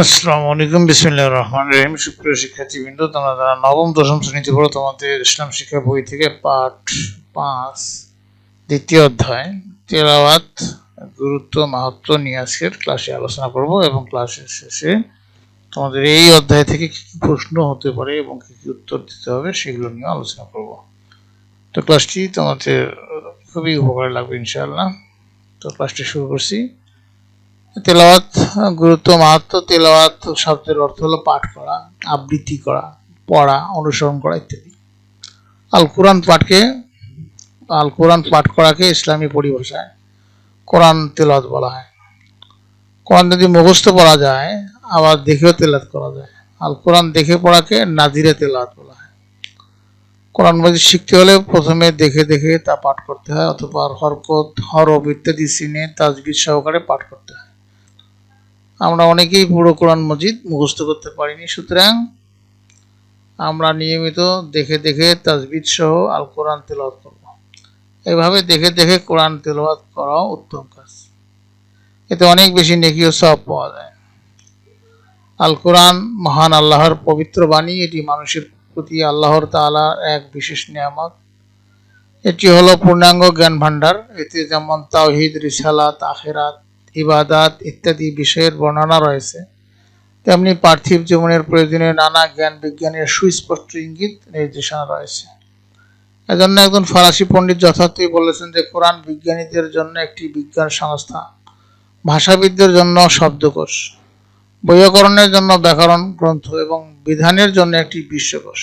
আসসালামু আলাইকুম, বিসমিল্লাহির রহমানির রহিম। সুপ্রিয় শিক্ষার্থীবৃন্দ, তোমরা যারা নবম দশম শ্রেণীতে পড়ো, তোমাদের ইসলাম শিক্ষা বই থেকে পাঠ 5 দ্বিতীয় অধ্যায় তেলাওয়াত গুরুত্ব মাহাত্ম্য নিয়ে আজকের ক্লাসে আলোচনা করব এবং ক্লাসের শেষে তোমাদের এই অধ্যায় থেকে কি কি প্রশ্ন হতে পারে এবং কি কি উত্তর দিতে হবে সেগুলো নিয়ে আলোচনা করব। তো ক্লাসটি তোমাদের খুবই উপকারে লাগবে ইনশাআল্লাহ। তো ক্লাসটি শুরু করছি। তেলাওয়াত গুরুত্ব মাহাত্ম্য। তেলাওয়াত শব্দের অর্থ হলো পাঠ করা, আবৃত্তি করা, পড়া, অনুসরণ করা ইত্যাদি। আল কোরআন পাঠ করাকে ইসলামী পরিভাষায় কোরআন তেলাওয়াত বলা হয়। কোরআন যদি মুখস্থ পড়া যায়, আবার দেখেও তেলাওয়াত করা যায়। আল কোরআন দেখে পড়াকে নাজিরে তেলাওয়াত বলা হয়। কোরআন মাজিদ শিখতে হলে প্রথমে দেখে দেখে তা পাঠ করতে হয়, অথবা হরকত, হরফ ইত্যাদি চিনে তাজবিদ সহকারে পাঠ করতে হয়। আমরা অনেকেই পুরো কোরআন মাজিদ মুখস্থ করতে পারিনি, সুতরাং আমরা নিয়মিত দেখে দেখে তাজবিদ সহ আল কোরআন তেলাওয়াত করব। এভাবে দেখে দেখে কোরআন তেলাওয়াত করাও উত্তম কাজ, এতে অনেক বেশি নেকি ও সওয়াব পাওয়া যায়। আল কোরআন মহান আল্লাহর পবিত্র বাণী। এটি মানুষের প্রতি আল্লাহর তাআলার এক বিশেষ নিয়ামত। এটি হলো পূর্ণাঙ্গ জ্ঞান ভাণ্ডার। এতে যেমন তাওহীদ, রিসালাত, আখিরাত, ইবাদাত ইত্যাদি বিষয়ের বর্ণনা রয়েছে, তেমনি পার্থিব জীবনের প্রয়োজনীয় নানা জ্ঞান বিজ্ঞানের সুস্পষ্ট ইঙ্গিত নির্দেশনা রয়েছে। এজন্য একজন ফরাসি পণ্ডিত যথার্থই বলেছেন যে কোরআন বিজ্ঞানীদের জন্য একটি বিজ্ঞান সংস্থা, ভাষাবিদদের জন্য শব্দকোষ, বৈয়াকরণের জন্য ব্যাকরণ গ্রন্থ এবং বিধানের জন্য একটি বিশ্বকোষ।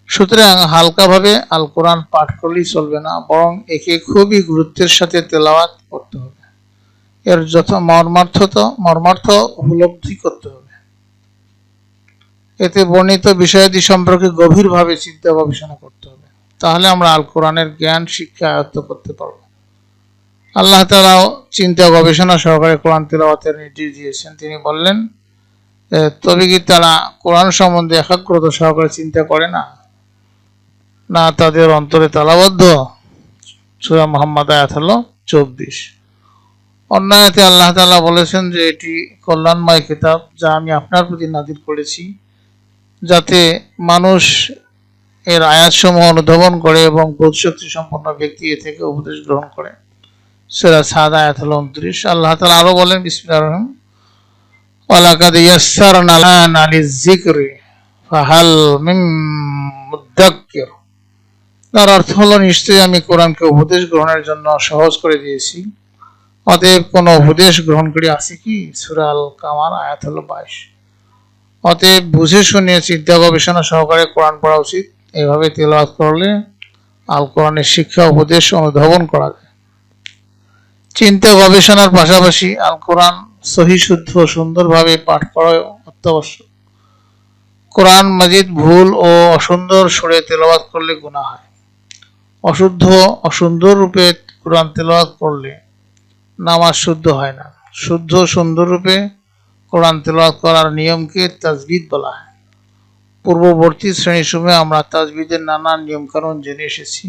সুতরাং হালকাভাবে আল কোরআন পাঠ করলেই চলবে না, বরং একে খুবই গুরুত্বের সাথে তেলাওয়াত করতে হবে। এর যত মর্মার্থ উপলব্ধি করতে হবে। এতে বর্ণিত বিষয়াদি সম্পর্কে গভীরভাবে চিন্তা গবেষণা করতে হবে, তাহলে আমরা আল কোরআনের জ্ঞান শিক্ষা আয়ত্ত করতে পারব। আল্লাহ তাআলাও চিন্তা গবেষণা সহকারে কোরআন তেলাওয়াতের নির্দেশ দিয়েছেন। তিনি বললেন, তবে কি তারা কোরআন সম্বন্ধে একাগ্রতা সহকারে চিন্তা করে না, না তাদের অন্তরে তালাবদ্ধ? সূরা মুহাম্মদ আয়াত হলো 24। অন্য আয়াতে আল্লাহ তাআলা বলেছেন যে এটি কল্যাণময় কিতাব, যা আমি আপনার প্রতি নাযিল করেছি, যাতে মানুষ এর আয়াতসমূহ অনুধাবন করে এবং বোধশক্তি সম্পন্ন ব্যক্তি এ থেকে উপদেশ গ্রহণ করে। সূরা সাদ আয়াত হলো 29। আল্লাহ তাআলা আরো বলেন, বিসমিল্লাহির রহমানির রহিম, ওয়ালাকাদ ইয়াসসারনাল কুরআনা লিয-যিকরি ফাহাল মিন মুদ্দাক্কির। তার অর্থ হলো, নিশ্চয়ই আমি কোরআনকে উপদেশ গ্রহণের জন্য সহজ করে দিয়েছি, অতএব কোন উপদেশ গ্রহণকারী আছে কি? সূরা আল কামার আয়াত হলো 22। অতএব বুঝে শুনে চিন্তা গবেষণা সহকারে কোরআন পড়া উচিত। এভাবে তেলাওয়াত করলে আল কোরআনের শিক্ষা উপদেশ অনুধাবন করা যায়। চিন্তা গবেষণার পাশাপাশি আল কোরআন সহি শুদ্ধ সুন্দরভাবে পাঠ করা অত্যাবশ্যক। কোরআন মাজিদ ভুল ও অসুন্দর সুরে তেলাওয়াত করলে গুনাহ হয়। অসুন্দর রূপে কোরআন তেলাওয়াত করলে নামাজ শুদ্ধ হয় না। শুদ্ধ সুন্দর রূপে কোরআন তেলাওয়াত করার নিয়মকে তাজবিদ বলা হয়। পূর্ববর্তী শ্রেণীসমূহে আমরা তাজবিদের নানা নিয়মকানুন জেনে এসেছি।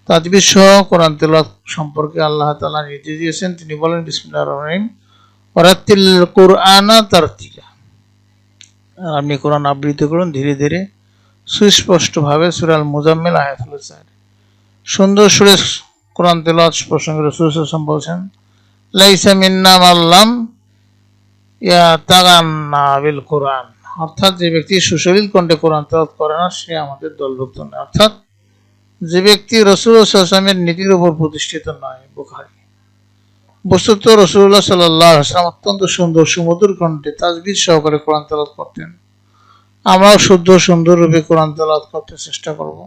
তাজবিদ সহ কোরআন তেলাওয়াত সম্পর্কে আল্লাহ তাআলা নির্দেশ দিয়েছেন। তিনি বলেন, বিসমিল্লাহির রহমানির রহিম, ওয়ারাত্তিল কুরআনা তারতিলা। আপনি কোরআন আবৃত্তি করুন ধীরে ধীরে, সুস্পষ্টভাবে। সূরা আল মুজাম্মিল আয়াত হলো 4। সুন্দর সুরে কোরআন তেলাওয়াত প্রসঙ্গে রাসূল সাল্লাল্লাহু আলাইহি ওয়াসাল্লাম বলেছেন, লাইসা মিন্না মাল্লাম ইয়াতাগান্না বিল কোরআন। অর্থাৎ যে ব্যক্তি সুশলীল কণ্ঠে কোরআন তেলাওয়াত করে না, সে আমাদের দলভুক্ত নয়। অর্থাৎ যে ব্যক্তি রাসূল সাল্লাল্লাহু আলাইহি ওয়াসাল্লামের নীতির উপর প্রতিষ্ঠিত নয়। বুখারী। বস্তুত রাসূলুল্লাহ সাল্লাল্লাহু আলাইহি ওয়াসাল্লাম অত্যন্ত সুন্দর সুমধুর কণ্ঠে তাজবিদ সহকারে কোরআন তেলাওয়াত করতেন। আমরাও শুদ্ধ সুন্দর রূপে কোরআন তেলাওয়াত করতে চেষ্টা করব।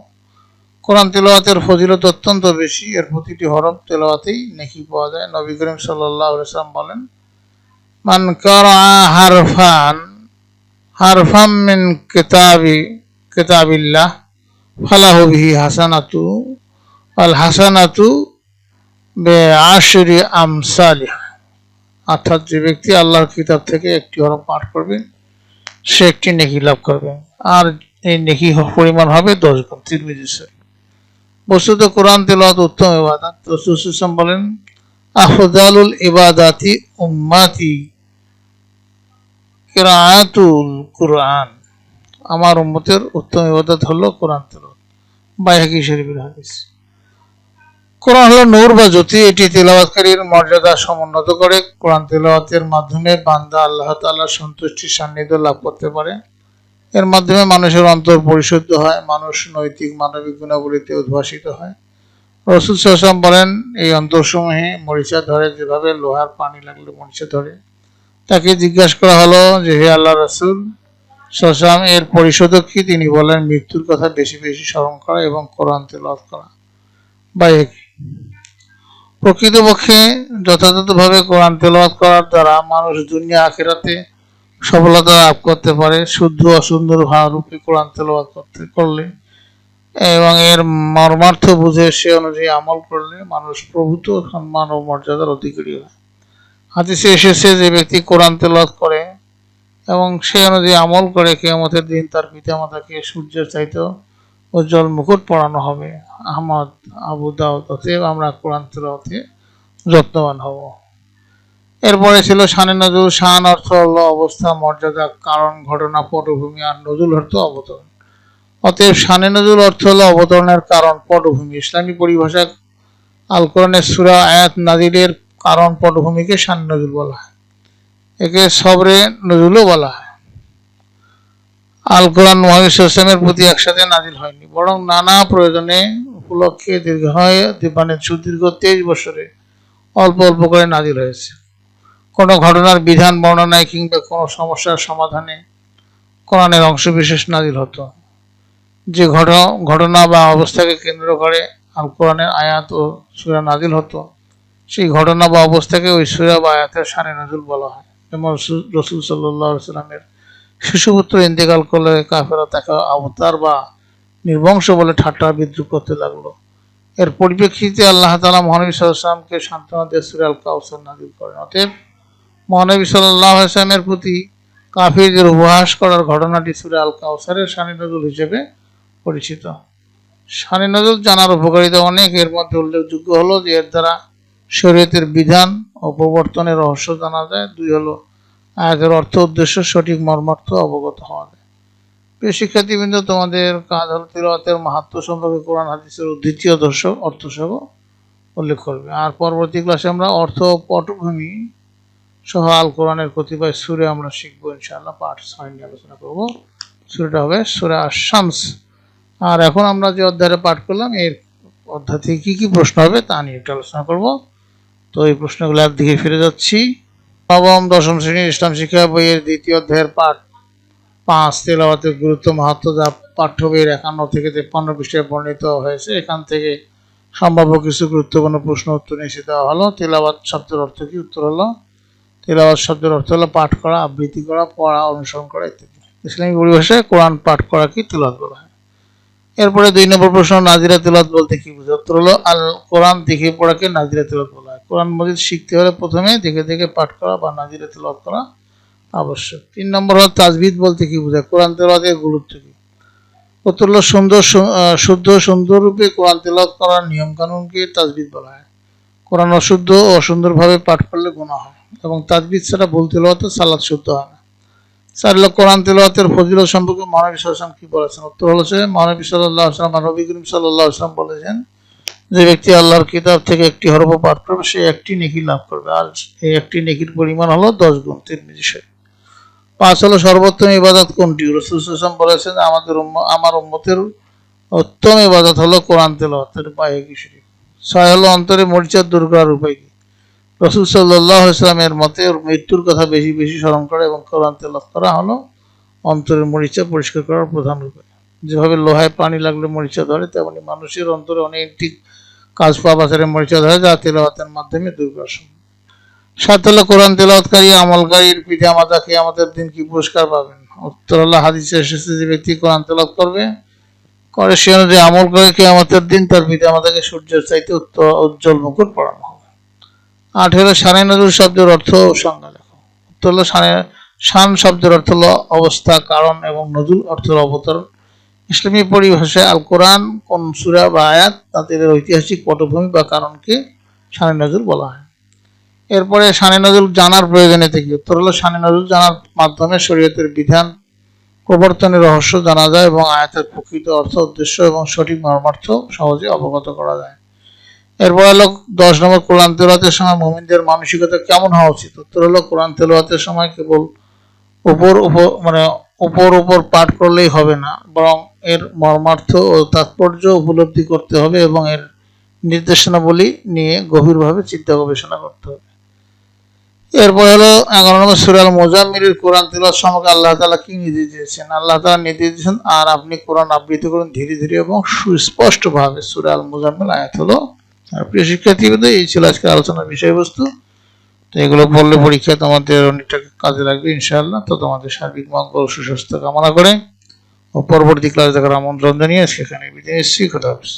কোরআন তেলাওয়াতের ফজিলত অত্যন্ত বেশি। এর প্রতিটি হরফ তেলাওয়াতেই নেকি পাওয়া যায়। নবী করিম সাল্লাল্লাহু আলাইহি ওয়াসাল্লাম বলেন, মান কারা হারফাম মিন কিতাবিল্লাহ ফালাহু বিহি হাসানাতু ওয়াল হাসানাতু বিআশরি আমসালিহা। অর্থাৎ যে ব্যক্তি আল্লাহর কিতাব থেকে একটি হরফ পাঠ করবে, সে একটি নেকি লাভ করবে, আর এই নেকি পরিমাণ হবে 10 গুণ। তিরমিজি শরীফ। বস্তুত কোরআন তেলাওয়াত উত্তম ইবাদত। রাসূল সাল্লাল্লাহু আলাইহি ওয়াসাল্লাম বলেন, আফদালুল ইবাদাতি উম্মতি কিরাআতুল কুরআন, আমার উম্মতের উত্তম ইবাদত হলো কোরআন তেলাওয়াত। বাইহাকী শরীফের হাদিস। কোরআন হলো নূর বা জ্যোতি, এটি তেলাওয়াতকারীর মর্যাদা সমুন্নত করে। কোরআন তেলাওয়াতের মাধ্যমে বান্দা আল্লাহ তাআলার সন্তুষ্টির সান্নিধ্য লাভ করতে পারে। এর মাধ্যমে মানুষের অন্তর পরিশুদ্ধ হয়, মানুষ নৈতিক মানবিক গুণাবলীতে উদ্ভাসিত হয়। রাসূল সাল্লাল্লাহু আলাইহি ওয়াসাল্লাম বলেন, এই অন্তরসমূহে মরিচা ধরে যেভাবে লোহার পানি লাগলে মরিচা ধরে। তাকে জিজ্ঞাসা করা হলো যে, হে আল্লাহ রাসূল সাল্লাল্লাহু আলাইহি ওয়াসাল্লাম, এর পরিশোধক কি? তিনি বলেন, মৃত্যুর কথা বেশি বেশি স্মরণ করা এবং কোরআন তেলাওয়াত করা। বাইহাকী। প্রকৃতপক্ষে যথাযথভাবে কোরআন তেলাওয়াত করার দ্বারা মানুষ দুনিয়া আখিরাতে সফলতা লাভ করতে পারে। শুদ্ধ অসুন্দর ভাবরূপে কোরআন তেলাওয়াত করলে এবং এর মর্মার্থ বুঝে সে অনুযায়ী আমল করলে মানুষ প্রভূত সম্মান ও মর্যাদার অধিকারী হয়। হাদিসে এসেছে, যে ব্যক্তি কোরআন তেলাওয়াত করে এবং সে অনুযায়ী আমল করে, কিয়ামতের দিন তার পিতামাতাকে সূর্যের চাইতেও উজ্জ্বল মুকুট পরানো হবে। আহমদ, আবু দাউদ। অতএব আমরা কোরআন তেলাওয়াতে যত্নবান হব। এরপরে ছিল শানে নজুল। শান অর্থ হল অবস্থা, মর্যাদা, কারণ, ঘটনা, পটভূমি, আর নজুল অর্থ অবতরণ। অতএব শানে নজুল অর্থ হল অবতরণের কারণ, পটভূমি। ইসলামী পরিভাষায় আল কোরআনের সূরা আয়াত নাজিলের কারণ পটভূমিকে শানে নজুল বলা হয়। একে সবরে নজুলও বলা হয়। আল কোরআন মুহাম্মদ সাল্লাল্লাহু আলাইহি ওয়াসাল্লামের প্রতি একসাথে নাজিল হয়নি, বরং নানা প্রয়োজনে উপলক্ষে সুদীর্ঘ 23 বছরে অল্প অল্প করে নাজিল হয়েছে। কোনো ঘটনার বিধান বর্ণনায় কিংবা কোনো সমস্যার সমাধানে কোরআনের অংশবিশেষ নাজিল হতো। যে ঘটনা বা অবস্থাকে কেন্দ্র করে আল কোরআনের আয়াত ও সূরা নাজিল হতো, সেই ঘটনা বা অবস্থাকে ওই সূরা বা আয়াতের শানে নজুল বলা হয়। যেমন রাসূল সাল্লাল্লাহু আলাইহি ওয়াসাল্লামের শিশুপুত্র ইন্তেকাল করলে কাফেররা তাকে অবতার বা নির্বংশ বলে ঠাট্টা বিদ্রুপ করতে লাগলো। এর পরিপ্রেক্ষিতে আল্লাহ তাআলা মহানবী সাল্লাল্লাহু আলাইহি ওয়াসাল্লামকে সান্ত্বনা দিয়ে সূরা আল কাউসার নাজিল করেন। অতএব মহানবী সাল্লাল্লাহু আলাইহি ওয়াসাল্লামের প্রতি কাফিরদের উপহাস করার ঘটনাটি সূরা আল কাউসারের শানে নজুল হিসেবে পরিচিত। শানে নজুল জানার উপকারিতা অনেক। এর মধ্যে উল্লেখযোগ্য হলো যে এর দ্বারা শরীয়তের বিধান ও প্রবর্তনের রহস্য জানা যায়। 2 হলো আয়াতের অর্থ উদ্দেশ্য সঠিক মর্মার্থ অবগত হওয়া যায়। প্রিয় শিক্ষার্থীবৃন্দ, তোমাদের কাজ হলো তিলাওয়াতের মাহাত্ম্য সম্পর্কে কোরআন হাদিসের উদ্ধৃতি ও অর্থ সহ উল্লেখ করবে। আর পরবর্তী ক্লাসে আমরা অর্থ ও পটভূমি সহ আল কোরআনের কতিপয় সূরা আমরা শিখবো ইনশাআল্লাহ। পার্ট 6 নিয়ে আলোচনা করব। সূরাটা হবে সূরা আশ-শামস। আর এখন আমরা যে অধ্যায়ে পাঠ করলাম, এর অধ্যায় থেকে কি কি প্রশ্ন হবে তা নিয়ে একটু আলোচনা করব। তো এই প্রশ্নগুলোর দিকে ফিরে যাচ্ছি। নবম দশম শ্রেণীর ইসলাম শিক্ষা বইয়ের 2য় অধ্যায়ের পাঠ 5 তেলাওয়াতের গুরুত্ব মাহাত্ম্য, যা পাঠ্য বইয়ের 51 থেকে 53 পৃষ্ঠায় বর্ণিত হয়েছে। এখান থেকে সম্ভাব্য কিছু গুরুত্বপূর্ণ প্রশ্ন উত্তর নিচে দেওয়া হলো। তেলাওয়াত শব্দের অর্থ কি? উত্তর হলো, তেলাওয়াত শব্দের অর্থ হলো পাঠ করা, আবৃত্তি করা, পড়া, অনুসরণ করা ইত্যাদি। ইসলামী পরিভাষায় কোরআন পাঠ করা কি তেলাওয়াত বলা হয়। এরপরে 2 নম্বর প্রশ্ন, নাজিরা তেলাওয়াত বলতে কি বোঝায়? উত্তর হলো, আল কোরআন দেখে পড়াকে নাজিরা তেলাওয়াত বলা হয়। কোরআন মাজিদ শিখতে হলে প্রথমে দেখে দেখে পাঠ করা বা নাজিরা তেলাওয়াত করা আবশ্যক। 3 নম্বর হলো, তাজবিদ বলতে কি বোঝায়? কোরআন তেলাওয়াতের গুরুত্ব কি? উত্তর হলো, শুদ্ধ সুন্দর রূপে কোরআন তেলাওয়াত করার নিয়ম কানুনকে তাজবিদ বলা হয়। কোরআন অশুদ্ধ ও অসুন্দরভাবে পাঠ করলে গুনাহ হয় এবং তাজবিদ ছাড়া ভুল তেলাওয়াতে সালাত শুদ্ধ হয় না। 4 হলো, কোরআন তেলাওয়াতের ফজিলত সম্পর্কে মহানবী সাল্লাল্লাহু আলাইহি ওয়াসাল্লাম কি বলেছেন? উত্তর হলো, মহানবী সাল্লাল্লাহু আলাইহি ওয়াসাল্লাম, নবী করিম সাল্লাল্লাহু আলাইহি ওয়াসাল্লাম বলেছেন, যে ব্যক্তি আল্লাহর কিতাব থেকে একটি হরফ পাঠ করবে সে একটি নেকি লাভ করবে, আর এই একটি নেকির পরিমাণ হলো 10 গুণ। তিরমিজি শরীফ। 5 হলো, সর্বোত্তম ইবাদত কোনটি? রাসূল সাল্লাল্লাহু আলাইহি ওয়াসাল্লাম বলেছেন, আমার উম্মতের উত্তম ইবাদত হলো কোরআন তেলাওয়াত। বাইহাকী শরীফ। 6 হলো, অন্তরে মরিচা দূর করার উপায় কি? রাসূল সাল্লাল্লাহু আলাইহি ওয়াসাল্লামের মতে মৃত্যুর কথা বেশি বেশি স্মরণ করা এবং কোরআন তেলাওয়াত করা হলো অন্তরের মরিচা পরিষ্কার করার প্রধান উপায়। যেভাবে লোহায় পানি লাগলে মরিচা ধরে, তেমনি মানুষের অন্তরে অনেকটি কাজ পাবাচারে মরিচা ধরে, যা তেলাওয়াতের মাধ্যমে দূর করা সম্ভব। 7 হলো, কোরআন তেলাওয়াতকারী আমলকারীর পিতামাতা কিয়ামতের দিন কি পুরস্কার পাবেন? উত্তর হলো, হাদিসে এসেছে, যে ব্যক্তি কোরআন তেলাওয়াত করে সে অনুযায়ী আমল করে, কিয়ামতের দিন তার পিতামাতাকে সূর্যের চাইতে উজ্জ্বল মুকুট পরানো হবে। 8 হলো, শানে নজুল শব্দের অর্থ ও সংজ্ঞা লেখো। উত্তর হলো, শান শব্দের অর্থ হলো অবস্থা, কারণ এবং নজুল অর্থ হলো অবতরণ। ইসলামী পরিভাষায় আল কোরআন কোন সূরা বা আয়াত তাদের ঐতিহাসিক পটভূমি বা কারণকে শানে নজুল বলা হয়। এরপরে শানে নজুল জানার প্রয়োজনীয়তা কি? উত্তর হলো শানে নজুল জানার মাধ্যমে শরীয়তের বিধান প্রবর্তনের রহস্য জানা যায় এবং আয়াতের প্রকৃত অর্থ, উদ্দেশ্য এবং সঠিক মর্মার্থ সহজে অবগত করা যায়। এরপর হলো 10 নম্বর, কোরআন তেলাওয়াতের সময় মুমিনদের মানসিকতা কেমন হওয়া উচিত? উত্তর হলো কোরআন তেলাওয়াতের সময় কেবল উপর পাঠ করলেই হবে না, বরং এর মর্মার্থ ও তাৎপর্য উপলব্ধি করতে হবে এবং এর নির্দেশনাবলী নিয়ে গভীরভাবে চিন্তা গবেষণা করতে হবে। এরপর হলো 11 নম্বর, সূরা আল মুজাম্মিলের কোরআন তেলাওয়াত সম্পর্কে আল্লাহ তাআলা কি নির্দেশ দিয়েছেন? আল্লাহ তাআলা নির্দেশ দিয়েছেন, আর আপনি কোরআন আবৃত্তি করুন ধীরে ধীরে এবং সুস্পষ্টভাবে। সূরা আল মুজাম্মিল আয়াত হলো। আর প্রিয় শিক্ষার্থীবৃন্দ, এই ছিল আজকের আলোচনার বিষয়বস্তু। তো এগুলো পড়লে পরীক্ষায় তোমাদের অনেকটা কাজে লাগবে ইনশাআল্লাহ। তো তোমাদের সার্বিক মঙ্গল সুস্বাস্থ্য কামনা করে ও পরবর্তী ক্লাস দেখার আমন্ত্রণ জানিয়ে আজকে এখানে বিদায় নিচ্ছি। খোদা হাফেজ।